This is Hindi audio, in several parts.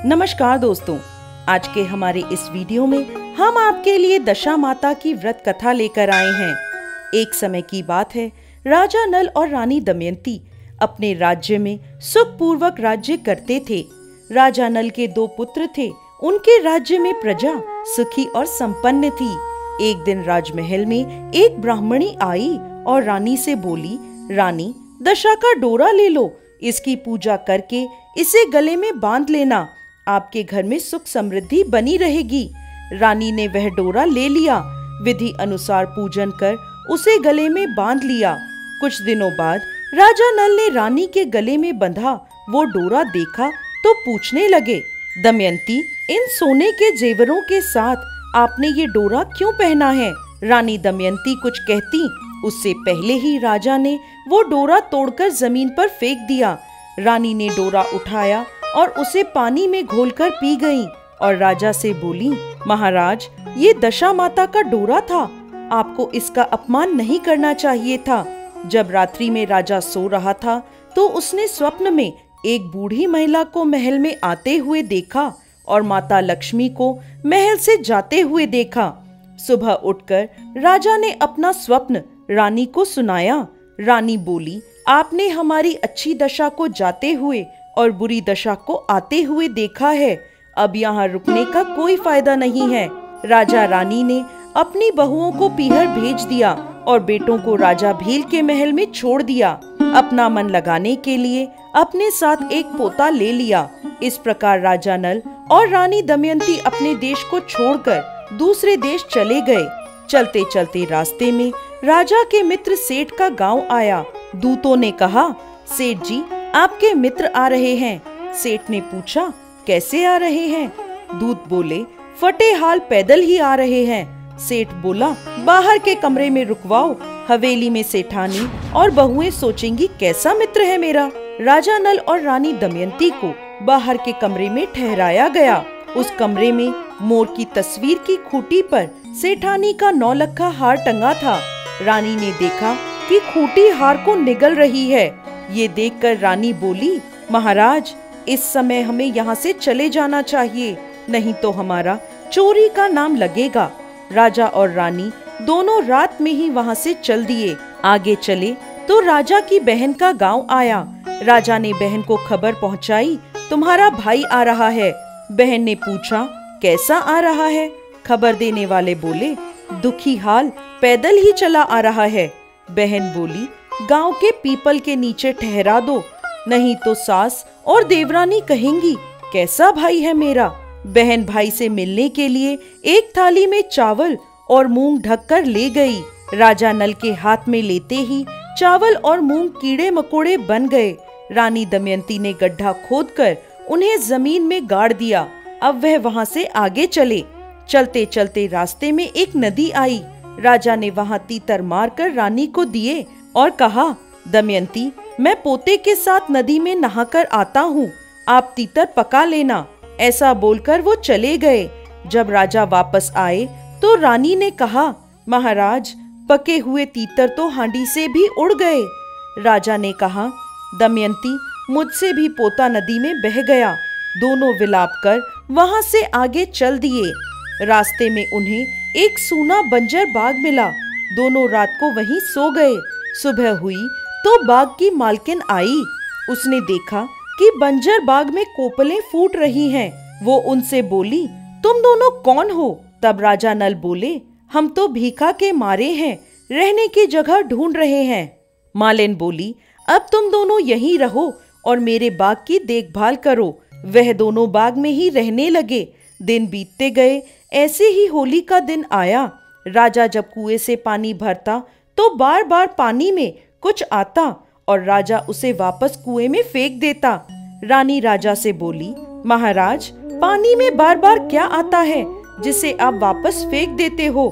नमस्कार दोस्तों, आज के हमारे इस वीडियो में हम आपके लिए दशा माता की व्रत कथा लेकर आए हैं। एक समय की बात है, राजा नल और रानी दमयंती अपने राज्य में सुखपूर्वक राज्य करते थे। राजा नल के 2 पुत्र थे। उनके राज्य में प्रजा सुखी और संपन्न थी। एक दिन राजमहल में एक ब्राह्मणी आई और रानी से बोली, रानी, दशा का डोरा ले लो, इसकी पूजा करके इसे गले में बांध लेना, आपके घर में सुख समृद्धि बनी रहेगी। रानी ने वह डोरा ले लिया, विधि अनुसार पूजन कर उसे गले में बांध लिया। कुछ दिनों बाद राजा नल ने रानी के गले में बंधा वो डोरा देखा तो पूछने लगे, दमयंती, इन सोने के जेवरों के साथ आपने ये डोरा क्यों पहना है? रानी दमयंती कुछ कहती उससे पहले ही राजा ने वो डोरा तोड़कर जमीन पर फेंक दिया। रानी ने डोरा उठाया और उसे पानी में घोलकर पी गईं और राजा से बोली, महाराज, ये दशा माता का डोरा था, आपको इसका अपमान नहीं करना चाहिए था। जब रात्रि में राजा सो रहा था तो उसने स्वप्न में एक बूढ़ी महिला को महल में आते हुए देखा और माता लक्ष्मी को महल से जाते हुए देखा। सुबह उठकर राजा ने अपना स्वप्न रानी को सुनाया। रानी बोली, आपने हमारी अच्छी दशा को जाते हुए और बुरी दशा को आते हुए देखा है, अब यहाँ रुकने का कोई फायदा नहीं है। राजा रानी ने अपनी बहुओं को पीहर भेज दिया और बेटों को राजा भील के महल में छोड़ दिया। अपना मन लगाने के लिए अपने साथ एक पोता ले लिया। इस प्रकार राजा नल और रानी दमयंती अपने देश को छोड़कर दूसरे देश चले गए। चलते चलते रास्ते में राजा के मित्र सेठ का गांव आया। दूतों ने कहा, सेठ जी, आपके मित्र आ रहे हैं। सेठ ने पूछा, कैसे आ रहे हैं? दूत बोले, फटे हाल पैदल ही आ रहे हैं। सेठ बोला, बाहर के कमरे में रुकवाओ, हवेली में सेठानी और बहुएं सोचेंगी कैसा मित्र है मेरा। राजा नल और रानी दमयंती को बाहर के कमरे में ठहराया गया। उस कमरे में मोर की तस्वीर की खूंटी पर सेठानी का 9 लक्खा हार टंगा था। रानी ने देखा कि खूंटी हार को निगल रही है। ये देखकर रानी बोली, महाराज, इस समय हमें यहाँ से चले जाना चाहिए, नहीं तो हमारा चोरी का नाम लगेगा। राजा और रानी दोनों रात में ही वहाँ से चल दिए। आगे चले तो राजा की बहन का गांव आया। राजा ने बहन को खबर पहुँचाई, तुम्हारा भाई आ रहा है। बहन ने पूछा, कैसा आ रहा है? खबर देने वाले बोले, दुखी हाल पैदल ही चला आ रहा है। बहन बोली, गांव के पीपल के नीचे ठहरा दो, नहीं तो सास और देवरानी कहेंगी कैसा भाई है मेरा। बहन भाई से मिलने के लिए एक थाली में चावल और मूंग ढककर ले गई। राजा नल के हाथ में लेते ही चावल और मूंग कीड़े मकोड़े बन गए। रानी दमयंती ने गड्ढा खोदकर उन्हें जमीन में गाड़ दिया। अब वह वहां से आगे चले। चलते चलते रास्ते में एक नदी आई। राजा ने वहां तीतर मारकर रानी को दिए और कहा, दमयंती, मैं पोते के साथ नदी में नहाकर आता हूँ, आप तीतर पका लेना। ऐसा बोलकर वो चले गए। जब राजा वापस आए तो रानी ने कहा, महाराज, पके हुए तीतर तो हांडी से भी उड़ गए। राजा ने कहा, दमयंती, मुझसे भी पोता नदी में बह गया। दोनों विलाप कर वहां से आगे चल दिए। रास्ते में उन्हें एक सूना बंजर बाग मिला। दोनों रात को वहीं सो गए। सुबह हुई तो बाग की मालकिन आई। उसने देखा कि बंजर बाग में कोपलें फूट रही हैं। वो उनसे बोली, तुम दोनों कौन हो? तब राजा नल बोले, हम तो भीखा के मारे हैं, रहने की जगह ढूंढ रहे हैं। मालिन बोली, अब तुम दोनों यहीं रहो और मेरे बाग की देखभाल करो। वह दोनों बाग में ही रहने लगे। दिन बीतते गए। ऐसे ही होली का दिन आया। राजा जब कुएं से पानी भरता तो बार बार पानी में कुछ आता और राजा उसे वापस कुएं में फेंक देता। रानी राजा से बोली, महाराज, पानी में बार बार क्या आता है जिसे आप वापस फेंक देते हो?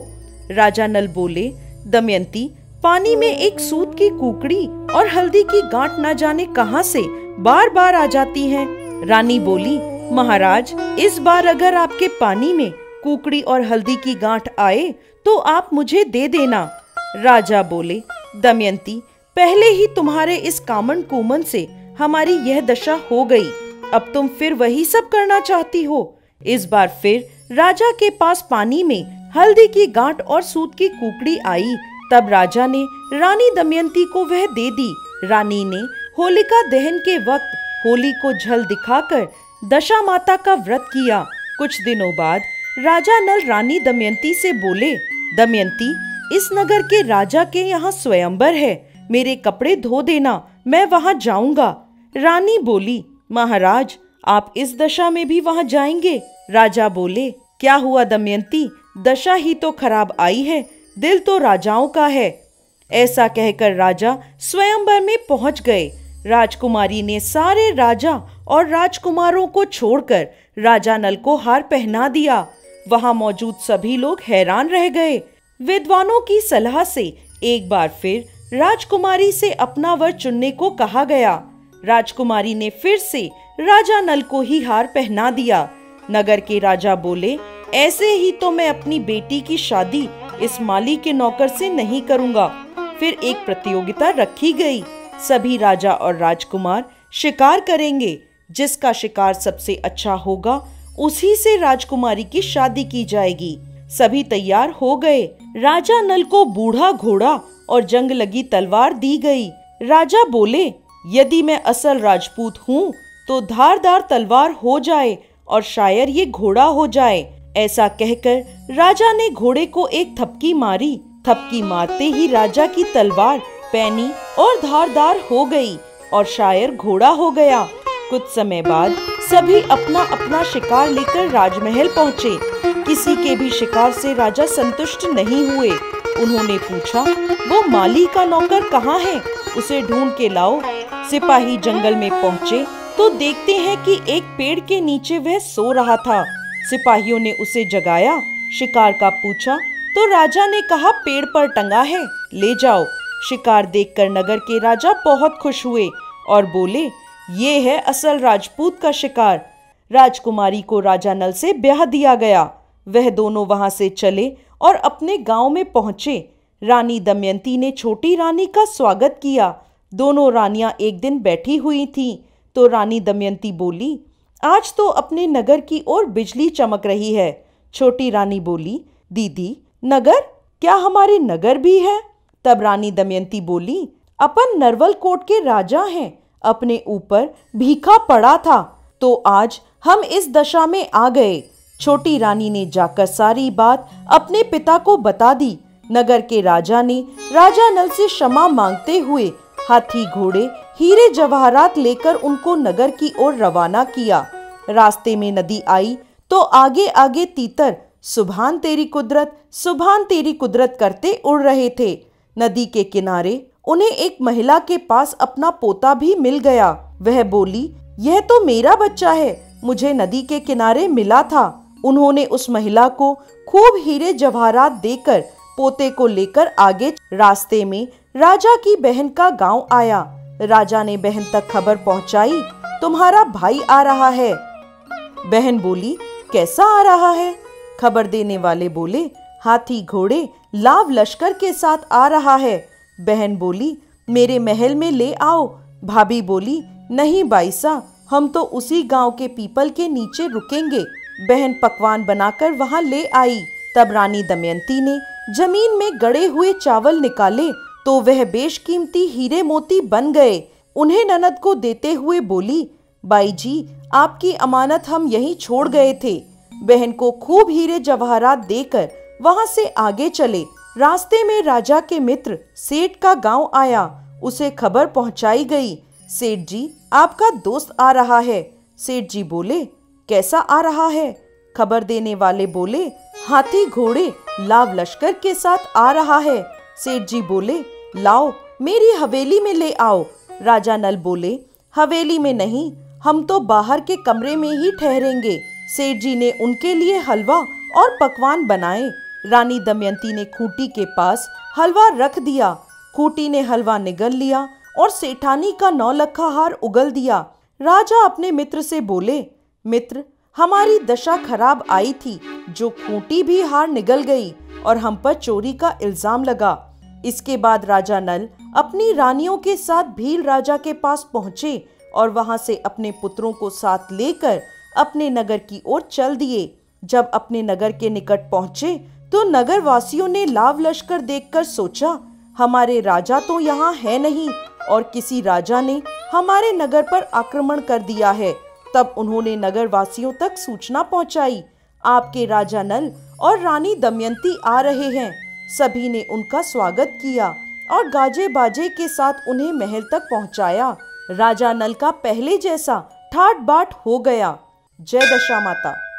राजा नल बोले, दमयंती, पानी में एक सूत की कुकड़ी और हल्दी की गांठ न जाने कहां से बार बार आ जाती हैं। रानी बोली, महाराज, इस बार अगर आपके पानी में कुकड़ी और हल्दी की गांठ आए तो आप मुझे दे देना। राजा बोले, दमयंती, पहले ही तुम्हारे इस कामन कुमन से हमारी यह दशा हो गई, अब तुम फिर वही सब करना चाहती हो। इस बार फिर राजा के पास पानी में हल्दी की गांठ और सूत की कुकड़ी आई। तब राजा ने रानी दमयंती को वह दे दी। रानी ने होलिका दहन के वक्त होली को झल दिखाकर दशा माता का व्रत किया। कुछ दिनों बाद राजा नल रानी दमयंती से बोले, दमयंती, इस नगर के राजा के यहाँ स्वयंवर है, मेरे कपड़े धो देना, मैं वहाँ जाऊंगा। रानी बोली, महाराज, आप इस दशा में भी वहाँ जाएंगे? राजा बोले, क्या हुआ दमयंती, दशा ही तो खराब आई है, दिल तो राजाओं का है। ऐसा कहकर राजा स्वयंवर में पहुंच गए। राजकुमारी ने सारे राजा और राजकुमारों को छोड़कर राजा नल को हार पहना दिया। वहां मौजूद सभी लोग हैरान रह गए। विद्वानों की सलाह से एक बार फिर राजकुमारी से अपना वर चुनने को कहा गया। राजकुमारी ने फिर से राजा नल को ही हार पहना दिया। नगर के राजा बोले, ऐसे ही तो मैं अपनी बेटी की शादी इस माली के नौकर से नहीं करूंगा। फिर एक प्रतियोगिता रखी गई। सभी राजा और राजकुमार शिकार करेंगे। जिसका शिकार सबसे अच्छा होगा उसी से राजकुमारी की शादी की जाएगी। सभी तैयार हो गए। राजा नल को बूढ़ा घोड़ा और जंग लगी तलवार दी गई। राजा बोले, यदि मैं असल राजपूत हूँ तो धारदार तलवार हो जाए और शायर ये घोड़ा हो जाए। ऐसा कहकर राजा ने घोड़े को एक थपकी मारी। थपकी मारते ही राजा की तलवार पैनी और धारदार हो गई और शायर घोड़ा हो गया। कुछ समय बाद सभी अपना अपना शिकार लेकर राजमहल पहुँचे। किसी के भी शिकार से राजा संतुष्ट नहीं हुए। उन्होंने पूछा, वो माली का नौकर कहाँ है? उसे ढूंढ के लाओ। सिपाही जंगल में पहुँचे तो देखते हैं कि एक पेड़ के नीचे वह सो रहा था। सिपाहियों ने उसे जगाया, शिकार का पूछा तो राजा ने कहा, पेड़ पर टंगा है, ले जाओ। शिकार देखकर नगर के राजा बहुत खुश हुए और बोले, ये है असल राजपूत का शिकार। राजकुमारी को राजा नल से ब्याह दिया गया। वह दोनों वहां से चले और अपने गांव में पहुंचे। रानी दमयंती ने छोटी रानी का स्वागत किया। दोनों रानियां एक दिन बैठी हुई थीं, तो रानी दमयंती बोली, आज तो अपने नगर की ओर बिजली चमक रही है। छोटी रानी बोली, दीदी, नगर? क्या हमारे नगर भी है? तब रानी दमयंती बोली, अपन नरवल कोट के राजा हैं, अपने ऊपर भीखा पड़ा था तो आज हम इस दशा में आ गए। छोटी रानी ने जाकर सारी बात अपने पिता को बता दी। नगर के राजा ने राजा नल से क्षमा मांगते हुए हाथी घोड़े हीरे जवाहरात लेकर उनको नगर की ओर रवाना किया। रास्ते में नदी आई तो आगे आगे तीतर सुभान तेरी कुदरत, सुभान तेरी कुदरत करते उड़ रहे थे। नदी के किनारे उन्हें एक महिला के पास अपना पोता भी मिल गया। वह बोली, यह तो मेरा बच्चा है, मुझे नदी के किनारे मिला था। उन्होंने उस महिला को खूब हीरे जवाहरात देकर पोते को लेकर आगे। रास्ते में राजा की बहन का गांव आया। राजा ने बहन तक खबर पहुंचाई, तुम्हारा भाई आ रहा है। बहन बोली, कैसा आ रहा है? खबर देने वाले बोले, हाथी घोड़े लाव लश्कर के साथ आ रहा है। बहन बोली, मेरे महल में ले आओ। भाभी बोली, नहीं बाईसा, हम तो उसी गांव के पीपल के नीचे रुकेंगे। बहन पकवान बनाकर वहां ले आई। तब रानी दमयंती ने जमीन में गड़े हुए चावल निकाले तो वह बेशकीमती हीरे मोती बन गए। उन्हें ननद को देते हुए बोली, बाई जी, आपकी अमानत हम यहीं छोड़ गए थे। बहन को खूब हीरे जवाहरात देकर वहां से आगे चले। रास्ते में राजा के मित्र सेठ का गांव आया। उसे खबर पहुंचाई गई, सेठ जी, आपका दोस्त आ रहा है। सेठ जी बोले, कैसा आ रहा है? खबर देने वाले बोले, हाथी घोड़े लाव लश्कर के साथ आ रहा है। सेठ जी बोले, लाओ मेरी हवेली में ले आओ। राजा नल बोले, हवेली में नहीं, हम तो बाहर के कमरे में ही ठहरेंगे। सेठ जी ने उनके लिए हलवा और पकवान बनाए। रानी दमयंती ने खूंटी के पास हलवा रख दिया। खूंटी ने हलवा निगल लिया और सेठानी का 9 लखा हार उगल दिया। राजा अपने मित्र से बोले, मित्र, हमारी दशा खराब आई थी, जो खूंटी भी हार निगल गई और हम पर चोरी का इल्जाम लगा। इसके बाद राजा नल अपनी रानियों के साथ भील राजा के पास पहुंचे और वहां से अपने पुत्रों को साथ लेकर अपने नगर की ओर चल दिए। जब अपने नगर के निकट पहुंचे तो नगर वासियों ने लाव लश्कर देखकर सोचा, हमारे राजा तो यहाँ है नहीं और किसी राजा ने हमारे नगर पर आक्रमण कर दिया है। तब उन्होंने नगर वासियों तक सूचना पहुंचाई, आपके राजा नल और रानी दमयंती आ रहे हैं। सभी ने उनका स्वागत किया और गाजे बाजे के साथ उन्हें महल तक पहुंचाया। राजा नल का पहले जैसा ठाट बाट हो गया। जय दशा माता।